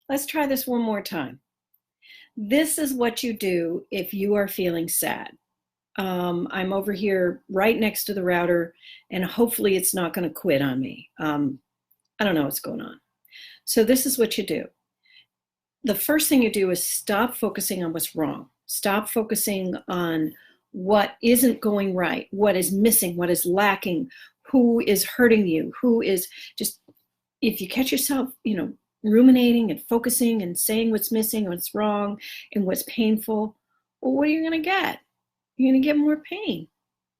Let's try this one more time. This is what you do if you are feeling sad. I'm over here right next to the router, and hopefully it's not going to quit on me. I don't know what's going on. So this is what you do. The first thing you do is stop focusing on what's wrong. Stop focusing on what isn't going right, what is missing, what is lacking, who is hurting you, who is just, if you catch yourself, ruminating and focusing and saying what's missing, what's wrong, and what's painful, well, what are you going to get? You're going to get more pain,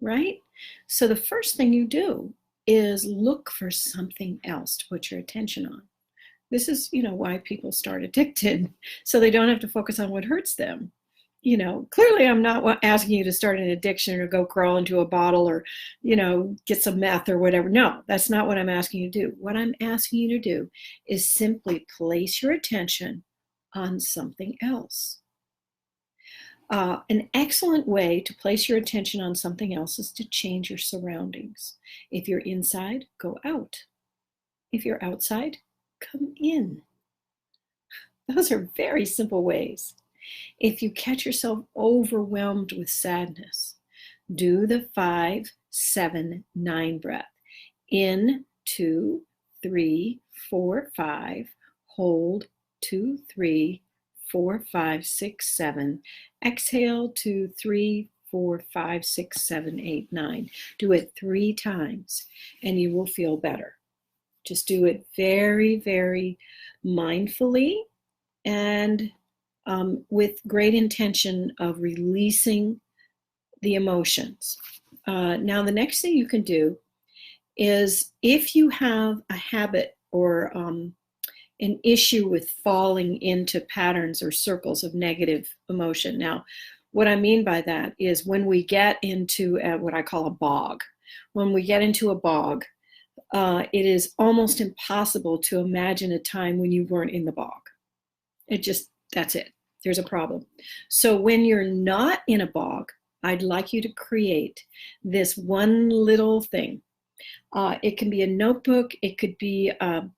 right? So the first thing you do is look for something else to put your attention on. This is, why people start addicted, so they don't have to focus on what hurts them. Clearly I'm not asking you to start an addiction or go crawl into a bottle or, get some meth or whatever. No, that's not what I'm asking you to do. What I'm asking you to do is simply place your attention on something else. An excellent way to place your attention on something else is to change your surroundings. If you're inside, go out. If you're outside, come in. Those are very simple ways. If you catch yourself overwhelmed with sadness, do the 5-7-9 breath. In, 2, 3, 4, 5. Hold, 2, 3, 4, 5, 6, 7. Exhale, 2, 3, 4, 5, 6, 7, 8, 9. Do it 3 times and you will feel better. Just do it very, very mindfully and with great intention of releasing the emotions. Now, the next thing you can do is, if you have a habit or an issue with falling into patterns or circles of negative emotion. Now, what I mean by that is when we get into what I call a bog. When we get into a bog, it is almost impossible to imagine a time when you weren't in the bog. That's it. There's a problem. So when you're not in a bog, I'd like you to create this one little thing. It can be a notebook. It could be an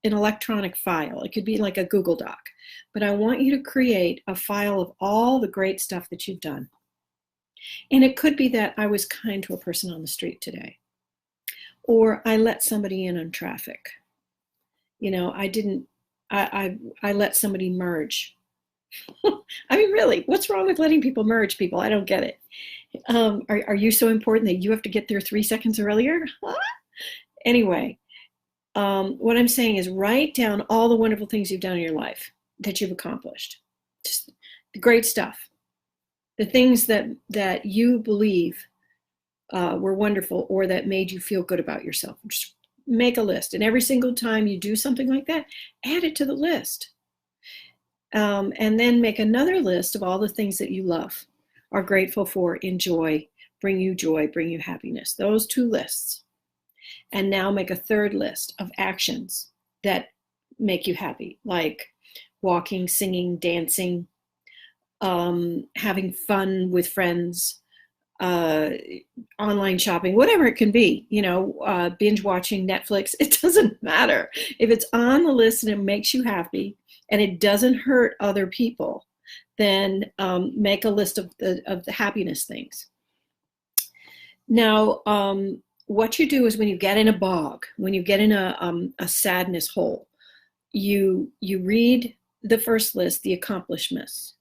electronic file. It could be like a Google Doc. But I want you to create a file of all the great stuff that you've done. And it could be that I was kind to a person on the street today, or I let somebody in on traffic. I let somebody merge. I mean, really, what's wrong with letting people merge people? I don't get it. Are you so important that you have to get there 3 seconds earlier? Anyway, what I'm saying is write down all the wonderful things you've done in your life that you've accomplished. Just the great stuff. The things that you believe were wonderful or that made you feel good about yourself. Just make a list. And every single time you do something like that, add it to the list. And then make another list of all the things that you love, are grateful for, enjoy, bring you happiness. Those 2 lists. And now make a third list of actions that make you happy, like walking, singing, dancing, having fun with friends, online shopping, whatever it can be, binge watching Netflix. It doesn't matter. If it's on the list and it makes you happy and it doesn't hurt other people, then make a list of the happiness things. Now, what you do is when you get in a bog, when you get in a sadness hole, you read the first list, the accomplishments.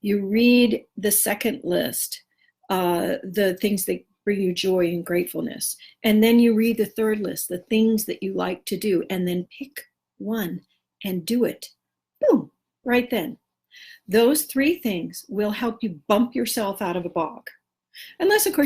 You read the second list, the things that bring you joy and gratefulness. And then you read the third list, the things that you like to do, and then pick one and do it. Boom, right then. Those 3 things will help you bump yourself out of a bog. Unless, of course,